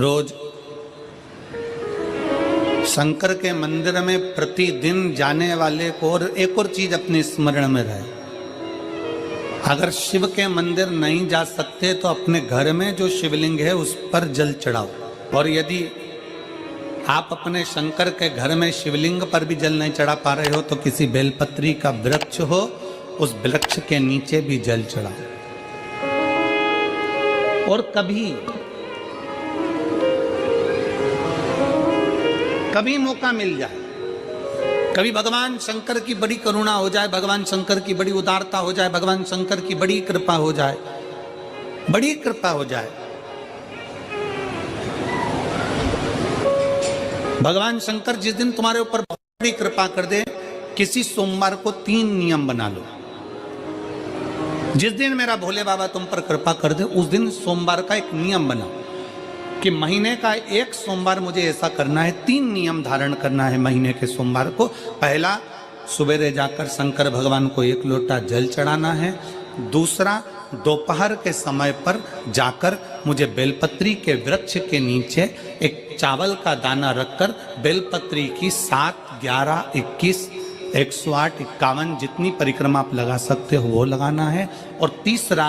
रोज शंकर के मंदिर में प्रतिदिन जाने वाले को और एक और चीज अपने स्मरण में रहे, अगर शिव के मंदिर नहीं जा सकते तो अपने घर में जो शिवलिंग है उस पर जल चढ़ाओ। और यदि आप अपने शंकर के घर में शिवलिंग पर भी जल नहीं चढ़ा पा रहे हो तो किसी बेलपत्री का वृक्ष हो, उस वृक्ष के नीचे भी जल चढ़ाओ। और कभी मौका मिल जाए, कभी भगवान शंकर की बड़ी करुणा हो जाए, भगवान शंकर की बड़ी उदारता हो जाए, भगवान शंकर की बड़ी कृपा हो जाए, बड़ी कृपा हो जाए, भगवान शंकर जिस दिन तुम्हारे ऊपर बड़ी कृपा कर दे, किसी सोमवार को 3 नियम बना लो। जिस दिन मेरा भोले बाबा तुम पर कृपा कर दे उस दिन सोमवार का एक नियम बनाओ कि महीने का एक सोमवार मुझे ऐसा करना है, 3 नियम धारण करना है महीने के सोमवार को। पहला, सुबेरे जाकर शंकर भगवान को 1 लोटा जल चढ़ाना है। दूसरा, दोपहर के समय पर जाकर मुझे बेलपत्री के वृक्ष के नीचे एक चावल का दाना रखकर बेलपत्री की 7, 11, 21, 108, 51 जितनी परिक्रमा आप लगा सकते हो वो लगाना है। और तीसरा,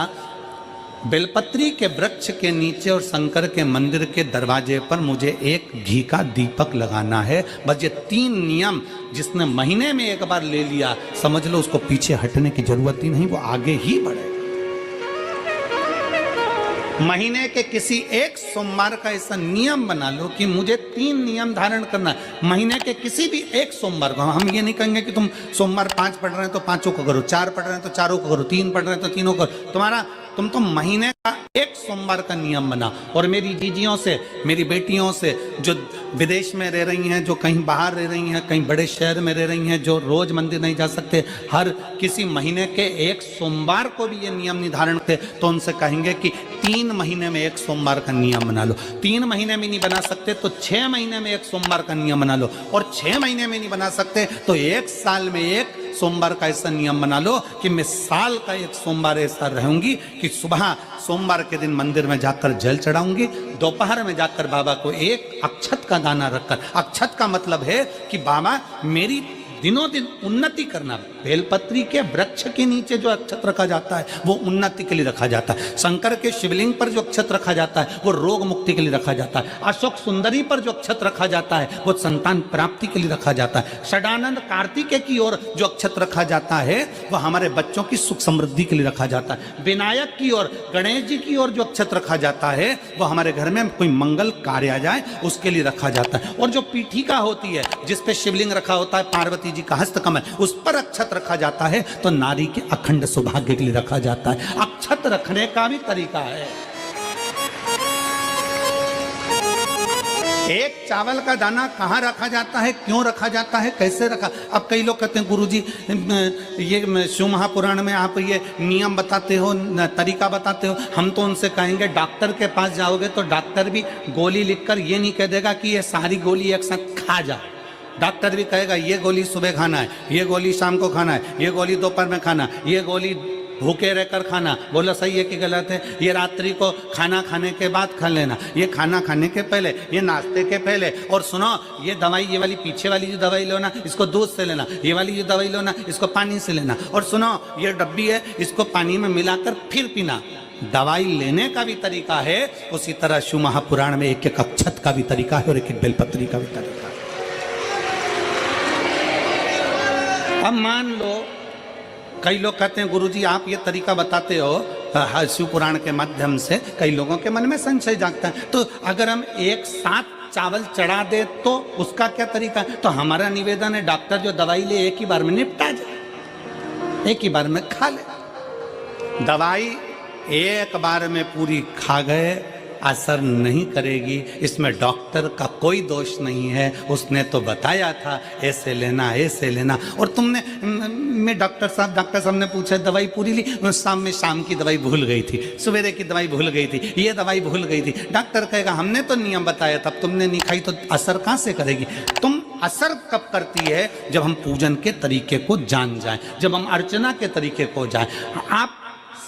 बेलपत्री के वृक्ष के नीचे और शंकर के मंदिर के दरवाजे पर मुझे एक घी का दीपक लगाना है। बस ये 3 नियम जिसने महीने में एक बार ले लिया, समझ लो उसको पीछे हटने की जरूरत ही नहीं, वो आगे ही बढ़े। महीने के किसी एक सोमवार का ऐसा नियम बना लो कि मुझे 3 नियम धारण करना है महीने के किसी भी एक सोमवार को। हम ये नहीं कहेंगे कि तुम सोमवार 5 पढ़ रहे हैं तो 5 को करो, 4 पढ़ रहे हैं तो 4 को करो, 3 पढ़ रहे हैं तो 3 को करो। तुम तो महीने का एक सोमवार का नियम बना। और मेरी जीजियों से, मेरी बेटियों से जो विदेश में रह रही हैं, जो कहीं बाहर रह रही हैं, कहीं बड़े शहर में रह रही हैं, जो रोज मंदिर नहीं जा सकते, हर किसी महीने के एक सोमवार को भी ये नियम निर्धारण थे, तो उनसे कहेंगे कि 3 महीने में एक सोमवार का नियम बना लो। 3 महीने में नहीं बना सकते तो 6 महीने में एक सोमवार का नियम बना लो। और 6 महीने में नहीं बना सकते तो 1 साल में एक सोमवार का ऐसा नियम बना लो कि मैं साल का एक सोमवार ऐसा रहूंगी कि सुबह सोमवार के दिन मंदिर में जाकर जल चढ़ाऊंगी, दोपहर में जाकर बाबा को एक अक्षत का दाना रखकर, अक्षत का मतलब है कि बाबा मेरी दिनों दिन उन्नति करना। बेलपत्री के वृक्ष के नीचे जो अक्षत रखा जाता है वो उन्नति के लिए रखा जाता है। शंकर के शिवलिंग पर जो अक्षत रखा जाता है वो रोग मुक्ति के लिए रखा जाता है। अशोक सुंदरी पर जो अक्षत रखा जाता है वो संतान प्राप्ति के लिए रखा जाता है। षडानंद कार्तिकेय की ओर जो अक्षत रखा जाता है वो हमारे बच्चों की सुख समृद्धि के लिए रखा जाता है। विनायक की ओर, गणेश जी की ओर जो अक्षत रखा जाता है वो हमारे घर में कोई मंगल कार्य आ जाए उसके लिए रखा जाता है। और जो पीठिका होती है जिसपे शिवलिंग रखा होता है, पार्वती जी का हस्तकमल, उस पर अक्षत रखा जाता है तो नारी के अखंड सौभाग्य के लिए रखा जाता है। अक्षत रखने का भी तरीका है। एक चावल का दाना कहाँ रखा जाता है, क्यों रखा जाता है, कैसे रखा। अब कई लोग कहते हैं गुरुजी ये शिव महापुराण में आप ये नियम बताते हो, तरीका बताते हो। हम तो उनसे कहेंगे डॉक्टर के पास जाओगे तो डॉक्टर भी गोली लिखकर ये नहीं कह देगा कि ये सारी गोली एक साथ खा जा। डॉक्टर भी कहेगा ये गोली सुबह खाना है, ये गोली शाम को खाना है, ये गोली दोपहर में खाना, ये गोली भूखे रहकर खाना। बोला सही है कि गलत है? ये रात्रि को खाना खाने के बाद खा लेना, ये खाना खाने के पहले, ये नाश्ते के पहले। और सुनो, ये दवाई, ये वाली पीछे वाली जो दवाई लो ना इसको दूध से लेना, ये वाली जो दवाई लो ना इसको पानी से लेना। और सुनो, ये डब्बी है इसको पानी में मिलाकर फिर पीना। दवाई लेने का भी तरीका है, उसी तरह शिव महापुराण में एक एक अक्षत का भी तरीका है और एक एक बेलपत्री का भी तरीका है। अब मान लो कई लोग कहते हैं गुरुजी आप ये तरीका बताते हो शिव पुराण के माध्यम से, कई लोगों के मन में संशय जागता है, तो अगर हम एक साथ चावल चढ़ा दे तो उसका क्या तरीका है? तो हमारा निवेदन है डॉक्टर जो दवाई ले एक ही बार में निपटा जाए, एक ही बार में खा ले। दवाई एक बार में पूरी खा गए असर नहीं करेगी, इसमें डॉक्टर का कोई दोष नहीं है। उसने तो बताया था ऐसे लेना, ऐसे लेना। और तुमने, मैं डॉक्टर साहब ने पूछा दवाई पूरी ली, शाम की दवाई भूल गई थी, सवेरे की दवाई भूल गई थी, ये दवाई भूल गई थी। डॉक्टर कहेगा हमने तो नियम बताया तब तुमने नहीं खाई, तो असर कहाँ से करेगी? तुम असर कब करती है? जब हम पूजन के तरीके को जान जाएं, जब हम अर्चना के तरीके को जाएं। आप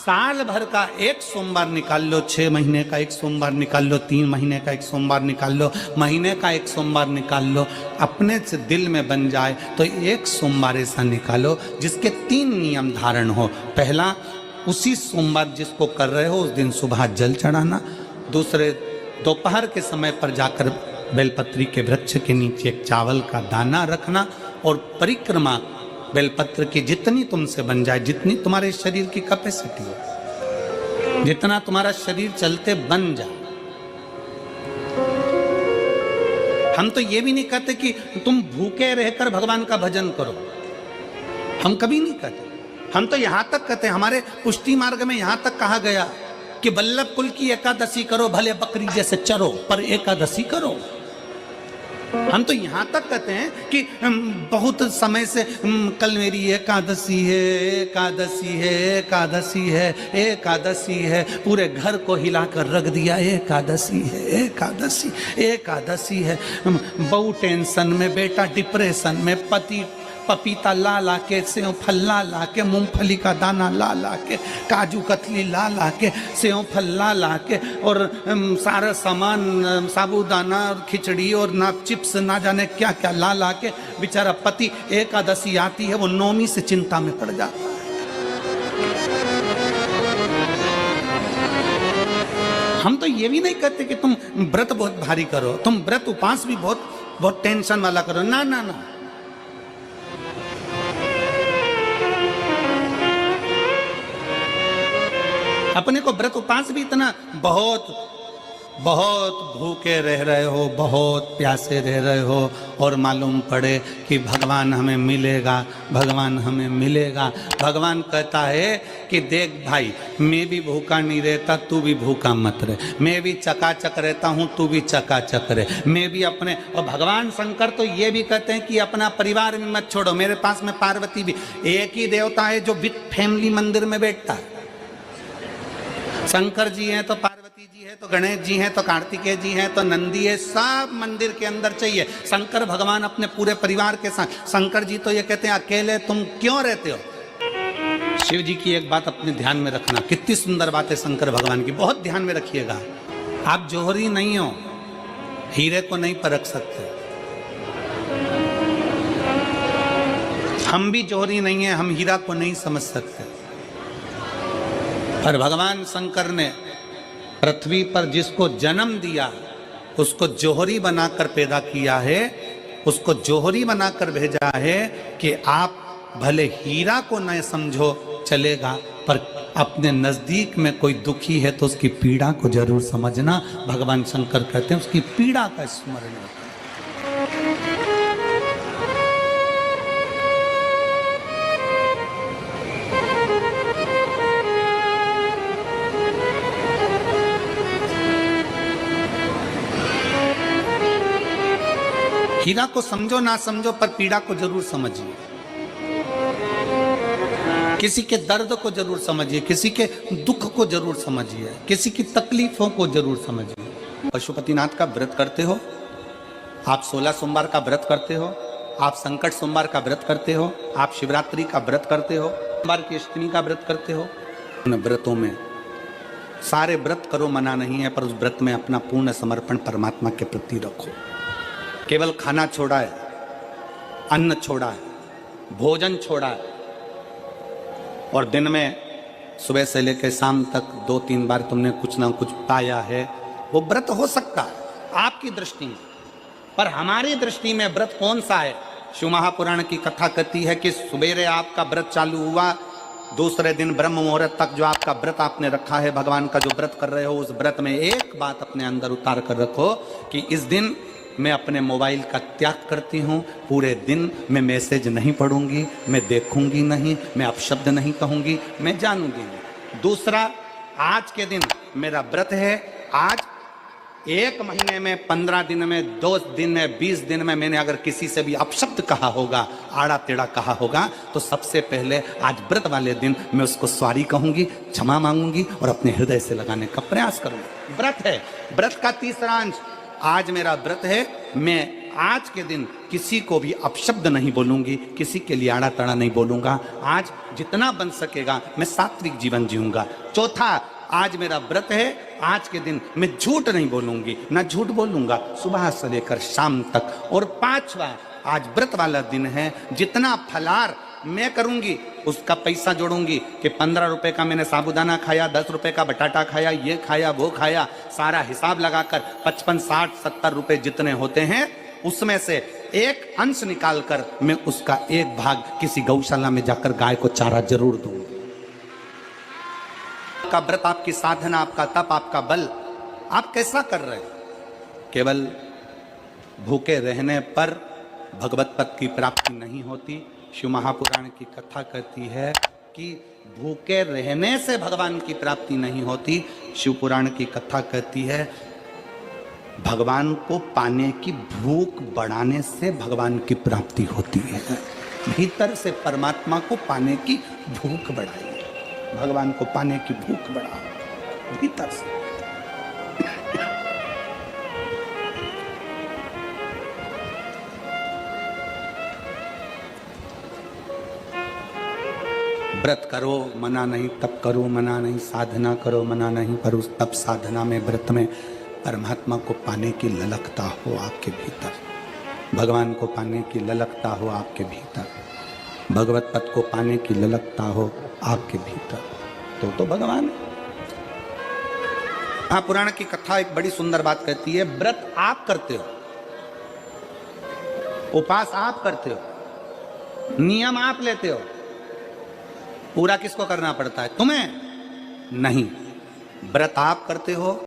साल भर का एक सोमवार निकाल लो, 6 महीने का एक सोमवार निकाल लो, 3 महीने का एक सोमवार निकाल लो, महीने का एक सोमवार निकाल लो, अपने से दिल में बन जाए तो एक सोमवार ऐसा निकालो जिसके 3 नियम धारण हो। पहला, उसी सोमवार जिसको कर रहे हो उस दिन सुबह जल चढ़ाना। दूसरे, दोपहर के समय पर जाकर बेलपत्री के वृक्ष के नीचे एक चावल का दाना रखना और परिक्रमा बेलपत्र की जितनी तुमसे बन जाए, जितनी तुम्हारे शरीर की कैपेसिटी हो, जितना तुम्हारा शरीर चलते बन जाए। हम तो ये भी नहीं कहते कि तुम भूखे रहकर भगवान का भजन करो, हम कभी नहीं कहते। हम तो यहां तक कहते हैं, हमारे पुष्टि मार्ग में यहां तक कहा गया कि वल्लभ कुल की एकादशी करो, भले बकरी जैसे चरो पर एकादशी करो। हम तो यहां तक कहते हैं कि बहुत समय से कल मेरी एकादशी है, एकादशी है, एकादशी है, एकादशी है, पूरे घर को हिलाकर रख दिया, एकादशी है, एकादशी, एकादशी है। बहू टेंशन में, बेटा डिप्रेशन में, पति पपीता ला ला के, सेव फल ला ला के, मूंगफली का दाना ला ला के, काजू कतली ला ला के, सेव फल ला ला के, और सारा सामान, साबूदाना और खिचड़ी और ना चिप्स ना जाने क्या क्या ला ला के, बेचारा पति एकादशी आती है वो नौमी से चिंता में पड़ जाता है। हम तो ये भी नहीं कहते कि तुम व्रत बहुत भारी करो, तुम व्रत उपास भी बहुत बहुत टेंशन वाला करो, ना ना ना। अपने को व्रत उपास भी इतना बहुत बहुत भूखे रह रहे हो, बहुत प्यासे रह रहे हो, और मालूम पड़े कि भगवान हमें मिलेगा, भगवान हमें मिलेगा। भगवान कहता है कि देख भाई, मैं भी भूखा नहीं रहता, तू भी भूखा मत रहे, मैं भी चकाचक रहता हूँ, तू भी चकाचक रहे, मैं भी अपने। और भगवान शंकर तो ये भी कहते हैं कि अपना परिवार भी मत छोड़ो। मेरे पास में पार्वती भी, एक ही देवता है जो विद फैमिली मंदिर में बैठता है। शंकर जी हैं तो पार्वती जी है, तो गणेश जी हैं, तो कार्तिकेय जी हैं, तो नंदी है, सब मंदिर के अंदर चाहिए। शंकर भगवान अपने पूरे परिवार के साथ। शंकर जी तो ये कहते हैं अकेले तुम क्यों रहते हो। शिव जी की एक बात अपने ध्यान में रखना, कितनी सुंदर बात है शंकर भगवान की, बहुत ध्यान में रखिएगा। आप जौहरी नहीं हो, हीरे को नहीं परख सकते। हम भी जौहरी नहीं है, हम हीरा को नहीं समझ सकते। पर भगवान शंकर ने पृथ्वी पर जिसको जन्म दिया उसको जौहरी बनाकर पैदा किया है, उसको जौहरी बनाकर भेजा है कि आप भले हीरा को न समझो चलेगा, पर अपने नजदीक में कोई दुखी है तो उसकी पीड़ा को जरूर समझना। भगवान शंकर कहते हैं उसकी पीड़ा का स्मरण रखना। हीरा को समझो ना समझो, पर पीड़ा को जरूर समझिए। किसी के दर्द को जरूर समझिए, किसी के दुख को जरूर समझिए, किसी की तकलीफों को जरूर समझिए। पशुपतिनाथ का व्रत करते हो आप, 16 सोमवार का व्रत करते हो आप, संकट सोमवार का व्रत करते हो आप, शिवरात्रि का व्रत करते हो, सोमवार की अष्टमी का व्रत करते हो। उन व्रतों में सारे व्रत करो, मना नहीं है, पर उस व्रत में अपना पूर्ण समर्पण परमात्मा के प्रति रखो। केवल खाना छोड़ा है, अन्न छोड़ा है, भोजन छोड़ा है, और दिन में सुबह से लेकर शाम तक 2-3 बार तुमने कुछ ना कुछ पाया है, वो व्रत हो सकता है आपकी दृष्टि में, पर हमारी दृष्टि में व्रत कौन सा है। शिव महापुराण की कथा कहती है कि सुबेरे आपका व्रत चालू हुआ, दूसरे दिन ब्रह्म मुहूर्त तक जो आपका व्रत आपने रखा है, भगवान का जो व्रत कर रहे हो, उस व्रत में एक बात अपने अंदर उतार कर रखो कि इस दिन मैं अपने मोबाइल का त्याग करती हूँ, पूरे दिन मैं मैसेज नहीं पढ़ूंगी, मैं देखूंगी नहीं, मैं अपशब्द नहीं कहूंगी, मैं जानूंगी नहीं। दूसरा, आज के दिन मेरा व्रत है, आज 1 महीने में, 15 दिन में, 2 दिन में, 20 दिन में मैंने अगर किसी से भी अपशब्द कहा होगा, आड़ा टेढ़ा कहा होगा, तो सबसे पहले आज व्रत वाले दिन मैं उसको सॉरी कहूंगी, क्षमा मांगूंगी और अपने हृदय से लगाने का प्रयास करूंगी। व्रत है। व्रत का तीसरा अंश, आज मेरा व्रत है, मैं आज के दिन किसी को भी अपशब्द नहीं बोलूंगी, किसी के लिए आड़ा तड़ा नहीं बोलूंगा। आज जितना बन सकेगा मैं सात्विक जीवन जीऊंगा। चौथा, आज मेरा व्रत है, आज के दिन मैं झूठ नहीं बोलूंगी, ना झूठ बोलूंगा सुबह से लेकर शाम तक। और पांचवा, आज व्रत वाला दिन है, जितना फलार मैं करूंगी उसका पैसा जोड़ूंगी कि 15 रुपए का मैंने साबुदाना खाया, 10 रुपए का बटाटा खाया, ये खाया वो खाया, सारा हिसाब लगाकर 55, 60, 70 रुपए जितने होते हैं उसमें से एक अंश निकालकर मैं उसका एक भाग किसी गौशाला में जाकर गाय को चारा जरूर दूंगी। आपका व्रत, आपकी साधना, आपका तप, आपका बल, आप कैसा कर रहे हैं? केवल भूखे रहने पर भगवत पद की प्राप्ति नहीं होती। शिव महापुराण की कथा कहती है कि भूखे रहने से भगवान की प्राप्ति नहीं होती। शिव पुराण की कथा कहती है भगवान को पाने की भूख बढ़ाने से भगवान की प्राप्ति होती है। भीतर से परमात्मा को पाने की भूख बढ़ाइए, भगवान को पाने की भूख बढ़ाओ भीतर से। व्रत करो मना नहीं, तप करो मना नहीं, साधना करो मना नहीं, पर उस तप साधना में, व्रत में परमात्मा को पाने की ललकता हो आपके भीतर, भगवान को पाने की ललकता हो आपके भीतर, भगवत पद को पाने की ललकता हो आपके भीतर, तो भगवान है। हाँ, पुराण की कथा एक बड़ी सुंदर बात कहती है, व्रत आप करते हो, उपास आप करते हो, नियम आप लेते हो, पूरा किसको करना पड़ता है? तुम्हें नहीं। व्रत आप करते हो,